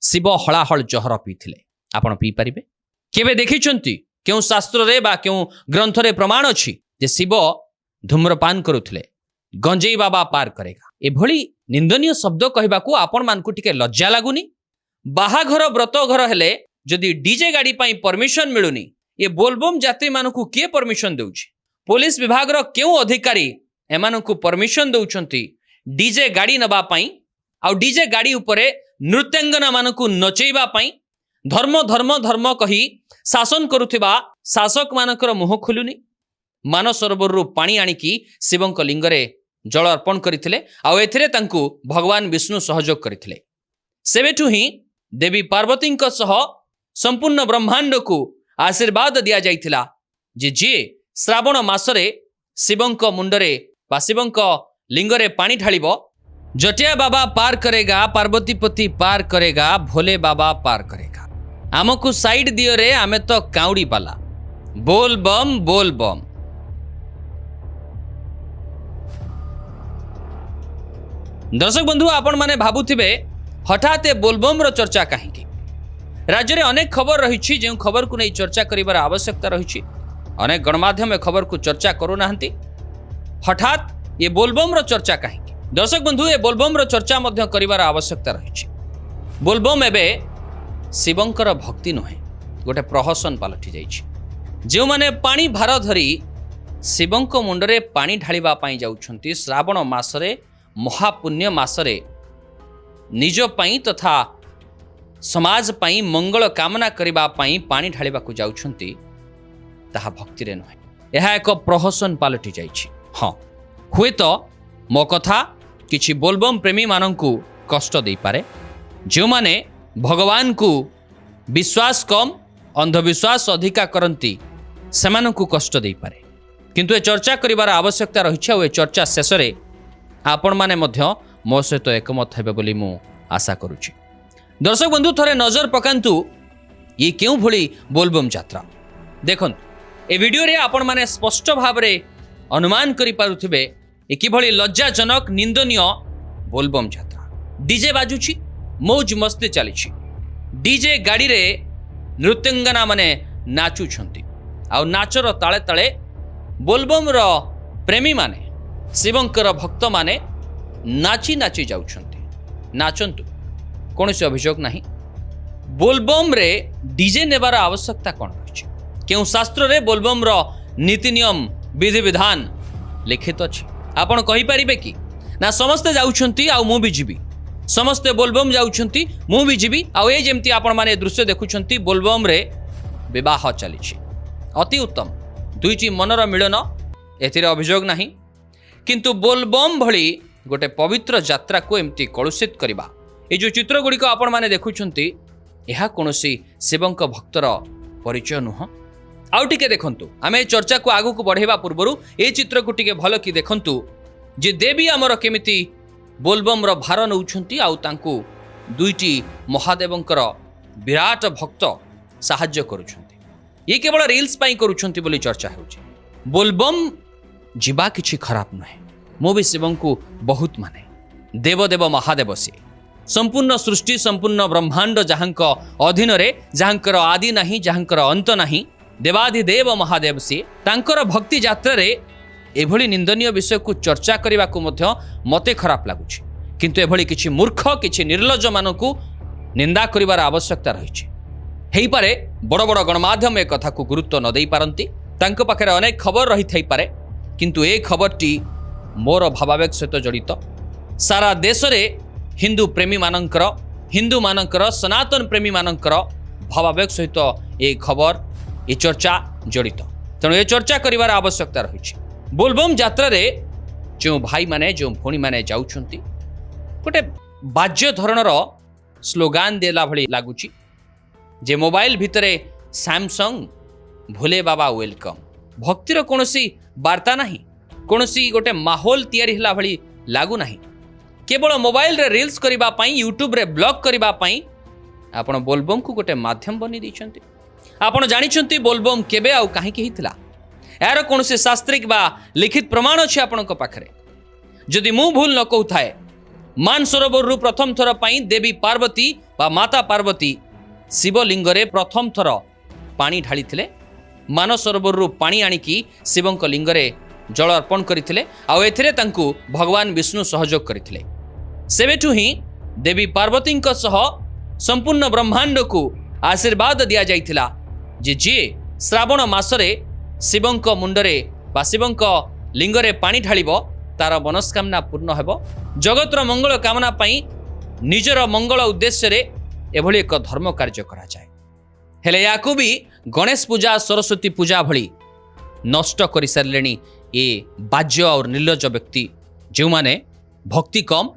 शिव हलाहल जहर पीथिले आपण पी पारिबे केबे देखिचंती केउ शास्त्र रे बा केउ ग्रंथ रे प्रमाण अछि जे शिव धूम्रपान करुथिले गंजेई बाबा पार करेगा एभली निंदनीय शब्द कहबाकू आपण मानकू टिके लज्जा लागुनी बाहाघर व्रत घर हेले जदि डीजे गाड़ी पाई परमिशन मिलुनी ये बोलबम यात्री मानकू किए परमिशन देउछि पुलिस विभाग रो केउ अधिकारी एमानकू परमिशन दउछंती डीजे गाड़ी नबा पाई आ डीजे गाड़ी उपरे नृत्यांगना मानकू नचेबा पाई धर्म धर्म धर्म कही शासन करुथिबा शासक मानकर मुह खुलुनी मानसरोवर रु पानी आनिकी शिवंक लिंगरे जल अर्पण करथिले आ एथिरे तांकू भगवान विष्णु सहयोग करथिले सेबेठु ही देवी पार्वती सह संपूर्ण ब्रह्मांड को आशीर्वाद दिया जाइथिला जे श्रावण मासरे शिवंक मुंडरे बा शिवंक लिंगरे पानी ढालिबो जटिया बाबा पार करेगा पार्वतीपति पार करेगा भोले बाबा पार करेगा आमको साइड दियो रे आमे तो काउडी पाला बोल बम बोल बम। दर्शक बंधु आपण माने भाबुथिबे हठात ए बोलबम रो चर्चा कहीं राज्य में अनेक खबर रही जो खबर को नहीं चर्चा करिवार आवश्यकता रही अनेक गणमाध्यम ए खबर को चर्चा करूना हठात ये बोलबम रो चर्चा कहीं दर्शक बंधु ए बोलबम रो चर्चा मध्य करिवार आवश्यकता रही बोलबम एबे शिवंकर भक्ति नुहे गोटे प्रहसन पलटि जाइछि जो माने पानी भार धरी शिवंक मुंडरे पानी ढालिबा पाई जाउछंती श्रावण मासरे महापुण्य मासरे निज पाई तथा समाज पाई मंगल कामना करिबा पाई पानी ढालिबा को जाउछंती ताहा भक्ति रे नुहे यह एक प्रहसन पलटि जाइछि। हाँ हुए तो मो कथा किछि बोलबम प्रेमी मानंकु कष्ट दे पारे जो माने भगवान को विश्वास कम अंधविश्वास अधिका करंती सेमानंकु कष्ट दे पारे किंतु ए चर्चा करिवार आवश्यकता रही और ए चर्चा शेष रे आपण माने मध्य मो सहित एकमत हेबे बोली मु आशा करुछि। दर्शक बंधु थरे नजर पकांतु ये केउ भली बोलबम यात्रा देखन ए वीडियो रे आपण माने स्पष्ट भाव रे अनुमान करि पारुथिबे ए किभली लज्जाजनक निंदनीय बोलबम यात्रा डीजे बाजुछि मौज मस्ती चली डीजे गाड़ी रे नृत्यांगना माने नाचुछंती आ नाचर ताले ताले बोलबम रो प्रेमी माने शिवंकर भक्त माने नाची नाची जाउछंती नाचंतु कौनसी अभियोग नहीं बोलबम रे डीजे नेबार आवश्यकता कौन रही क्यों शास्त्र रे बोलबम रो नीति नियम विधि विधान लिखित अच्छी आपण कहि परिबे कि ना समस्ते जाउछंती आ मु भी जीवी समस्ते बोलबम जाउछंती मु भी जीवी आ ए जेमती आपण माने दृश्य देखुछंती बोलबम रे विवाह चली अति उत्तम दुईटी मनर मिलन एथिरे अभियोग नहीं किंतु बोलबम भली गोटे पवित्र यात्रा को एमती कलुषित करबा ये जो चित्र गुड़िक आपण माने देखुछंती यह कौनसी शिवंक भक्तर परिचय नुह आउ टिके देखंतु आमे चर्चा को आगु को बढ़ेबा पूर्वरु ए चित्र को टिके भल कि देखंतु जे देवी आमर केमिति बोलबम रो भार नउछंती आउ तांकू दुईटी महादेवंकर विराट भक्त साहाय्य करूछंती ये केवल रील्स पाई करूछंती बोली चर्चा होउची बोलबम जीवा किछि खराब नहे मो भी शिवंकु बहुत माने देवदेव महादेव से संपूर्ण सृष्टि संपूर्ण ब्रह्मांड जहाँक अधीन रे जहाँकर आदि नहीं जहाँकर अंत नहीं देवाधिदेव महादेव से तांकर भक्ति यात्रा रे एभली निंदनीय विषय को चर्चा करने को मध्य मते खराब लगुच किंतु एभली किछि मूर्ख किछि निर्लज्ज मानकु निंदा करिवार आवश्यकता रही पारे बड़ बड़ गणमाध्यम ए कथा को गुरुत्व न दे पारंती तांको पाखरे अनेक खबर रही थाई पारे किंतु ए खबरटी मोर भावावेग सहित जड़ित सारा देश रे हिंदू प्रेमी मानकर हिंदू मानकर सनातन प्रेमी मानकर भावावेग सहित ए खबर ए चर्चा जड़ित तेणु ए चर्चा करिवार आवश्यकता रही बोलबम यात्रा रे जो भाई माने जो भौणी माने जाउछंती गोटे बाज्य धरणर स्लोगान देला भली लागुची जे मोबाइल भितरे सैमसंग भोले बाबा वेलकम भक्तिर कोनोसी वार्ता नहीं कोनोसी गोटे माहौल तैयारी हला भली लागू नहीं केवल मोबाइल रे रील्स करिबा पई यूट्यूब रे ब्लॉग करिबा पई आपण बोलबम को गोटे माध्यम बनी दैछंती आपण जानिछंती बोलबम केबे आउ काहे कि हितला यार कोनोसी शास्त्रिक बा लिखित प्रमाण अछि आपणक पाखरे जदि मु भूल न कहू थाए मानसरोवर प्रथम थर पाई देवी पार्वती बा माता पार्वती शिवलिंगरे प्रथम थर पानी ढाली मानसरोवर पानी आनिकी शिवंक लिंगरे जल अर्पण करथिले आउ एथिरे तांकु भगवान विष्णु सहयोग करथिले। सेबेठु ही देवी पार्वती सह संपूर्ण ब्रह्मांड को आशीर्वाद दिया जाइथिला जे जे श्रावण मासरे शिवंक मुंडरे बा शिवंक लिंगरे पानी ढालिबो तार मनस्कामना पूर्ण हेबो। जगतर मंगल कामना पाई निजर मंगल उद्देश्य रे एभली एक धर्म कार्य करा जाए। हेले याकु भी गणेश पूजा सरस्वती पूजा भली नष्ट कर सारे ये बाज्य और निर्लज व्यक्ति जो माने भक्ति कम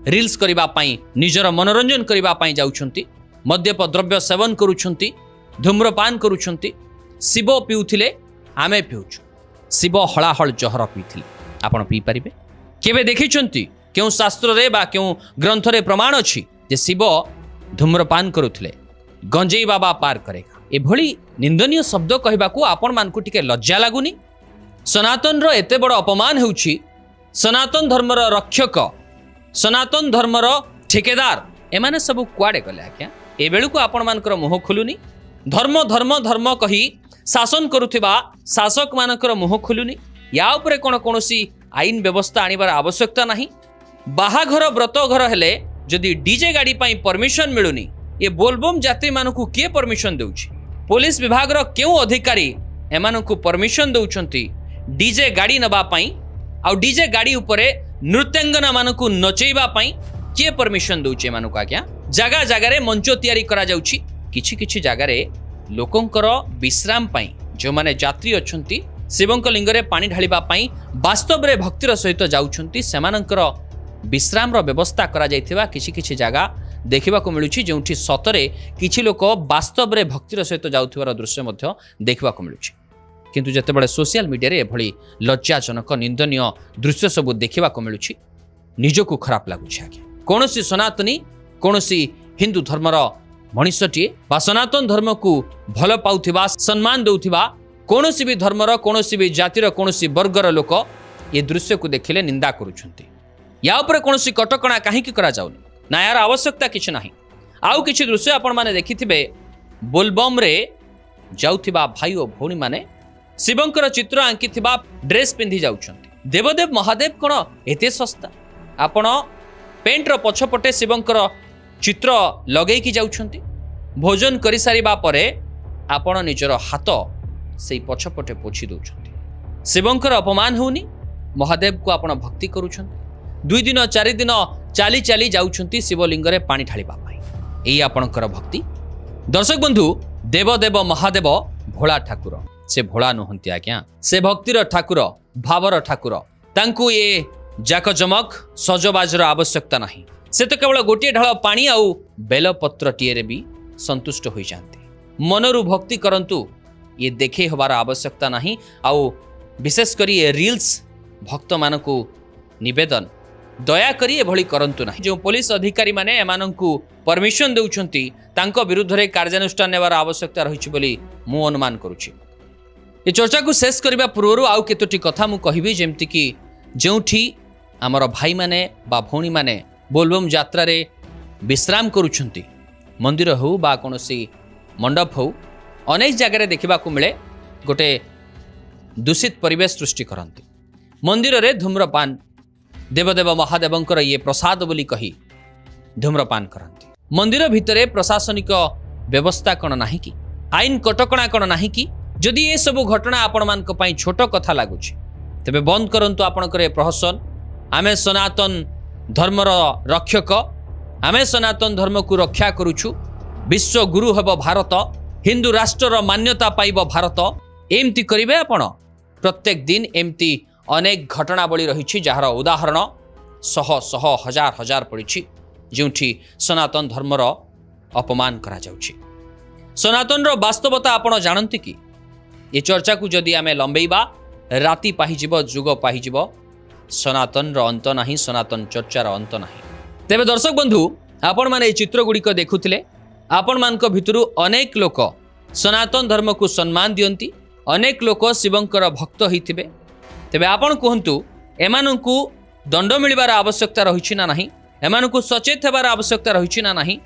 रील्स करिबा पाई निजर मनोरंजन करिबा पाई जाउछंती, मद्यप द्रव्य सेवन करुछंती, धूम्रपान करुछंती। शिव पिउथिले आमे पिउछु, शिव हलाहल जहर पिथिले आपण पी पारिबे? केबे देखिछंती केउ शास्त्र रे बा केउ ग्रंथ रे प्रमाण अछि जे शिव धूम्रपान करुथिले, गंजेई बाबा पार करेगा? एभली निंदनीय शब्द कहबाकू आपण मानकू टिके लज्जा लागुनी? सनातन रो एते बड़ अपमान हेउछि, सनातन धर्मर रक्षक, सनातन धर्मर ठेकेदार एमाने सब कुआडे गले आज्ञा? ए बेलू आपण मानकर मुह खुलुनी? धर्म धर्म धर्म कही शासन करुथिबा शासक मानकर मुह खुलुनी? या उपरे कोन कोनोसी आईन व्यवस्था आनिबार आवश्यकता नाही? बाहाघर व्रत घर हेले जदि डीजे गाड़ी पाई परमिशन मिलुनी, ये बोलबम यात्री मानकू किए परमिशन देउछि? पुलिस विभाग रो केउ अधिकारी एमानकू परमिशन दउछंती डीजे गाड़ी नबा पाई? आ डीजे गाड़ी उपरे नृत्यांगना मानकू नचेइबा पाई किए परमिशन दउछि एमानकू आज्ञा? जगह जगह मंच तैयारी करा जाउछि, किछि किछि जगह लोकंकर विश्राम पाई जो माने यात्री अछंती शिवंक लिंगरे पानी ढालिबा पाई वास्तव रे भक्तिर सहित जाउछंती, सेमानकर विश्राम रो व्यवस्था करा जाइथिबा किछि किछि जगह देखा मिलूँ जो सतरे किछि लोक वास्तव रे भक्तिर सहित जाउथिबार दृश्य मध्य देखा मिलूँ। किंतु जेतेबेले सोशल मीडिया रे एभली लज्जाजनक निंदनीय दृश्य सब देखा मिलूँ, निजको खराब लगुच। कौनसी सनातनी कौनसी हिंदू धर्मर मनीषटीए बा सनातन धर्म को भल पाउथिबा सम्मान दउथिबा कौनसी भी धर्मर कौनसी भी जातिर कौनसी वर्गर लोक ये दृश्य को देखिले निंदा करुछंती। या उपरे कौनसी कटकणा काहेकि करा जाउनी? ना यार आवश्यकता किछि नाही। आउ किछि दृश्य आपण माने देखिथिबे, बोलबम रे जाउथिबा भाई और भौणी माने शिवंकर चित्र आंकिथिबा ड्रेस पिंधि जाउछंती। देवदेव महादेव कोन एते सस्ता? आपण पेंट रो पछपटे शिवंकर चित्र लगेकी जाउछंती। भोजन करि सारिबा परे आपण निजर हाथ सेई पछपटे पोछि दउछंती। शिवंकर अपमान होउनी? महादेव को आपण भक्ति करूछंती। 2 दिन 4 दिन चाली चाली जाउछंती शिवलिंगरे पानी ढालिबा पाई, एई आपणकर भक्ति? दर्शक बंधु, देवदेव महादेव भोला ठाकुर से भोला नुहंती आज्ञा, से भक्तिर ठाकुर, भावर ठाकुर। तांकू ये जाकजमक सजबाजर आवश्यकता नहीं। से तो केवल गोटे ढाल पानी आउ बेलपत्र टीए भी संतुष्ट हो जाते। मनरु भक्ति करंतु, ये देखे हबार आवश्यकता नहीं। आउ विशेष करी ये रील्स भक्त मानकू निवेदन, दया करी एभली करंतु नहीं। जो पुलिस अधिकारी माने एमानंकू परमिशन देउछंती तांको विरुद्ध रे कार्यानुष्ठान नेबार आवश्यकता रहिछि बोली मु अनुमान करूछि। ये चर्चा को शेष करबा पूर्व आउ केतोटी कथा मु कहिबी, जेमति कि जोठी आमर भाई माने बा भौणी माने बोलबम यात्रा रे विश्राम करुछंती, मंदिर हो बा कोनोसी मंडप हो, अनेक जगह देखा मिले गोटे दूषित परिवेश सृष्टि करती। मंदिर रे धूम्रपान, देवदेव महादेवंकर ये प्रसाद बोली कही धूम्रपान करती। मंदिर भितरे प्रशासनिक व्यवस्था कौन नाही कि? आईन कटकणा कौन नाही कि? जदि ये सब घटना आपण मान पई छोट कथा लागुछ, तेबे बंद करंतु आपणकर प्रहसन। आमे सनातन धर्मर रक्षक, आमे सनातन धर्म को रक्षा करुछु। विश्व गुरु हेब भारत, हिंदू राष्ट्रर मान्यता पाइब भारत। एमती करिवे आपण? प्रत्येक दिन एमती अनेक घटनावली रही जार उदाहरण शह शह हजार हजार पड़ी, जोठी सनातन धर्मर अपमान करा जाउछि। सनातन रो वास्तवता आपण जानती कि? ये चर्चा को जदि आमे लंबेइबा राति पाहिजिब, जुग पाहिजिब, सनातन रो अंत नाही, सनातन चर्चार अंत नाही। तेबे दर्शक बंधु, आपण माने ये चित्र गुड़िक देखुथिले, आपण मानक भितरु अनेक लोक सनातन धर्म को सम्मान दियंती, अनेक लोक शिवंकर भक्त होइथिबे। तेबे आपण कहंतु, एमानंकु दंड मिलिबार आवश्यकता रहिछि ना नाही? एमानकु सचेत हेबार आवश्यकता रही ना नहीं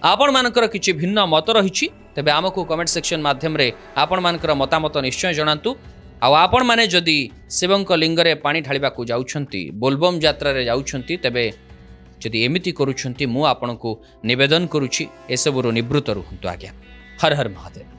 आपण मानकर किछि भिन्न मत रही तेबे आमको कमेंट सेक्शन माध्यम रे आपण मानकर मतामत निश्चय जणांतु आपण माने जदि शिवंक लिंगरे पानी ढालिबा को जाउछंती बोलबम यात्रा रे जाउछंती तेबे जदि एमिति करूछंती मु आपनकु निवेदन करूछि एसबुरो निवृत्त रुहंतु आज्ञा। हर हर महादेव।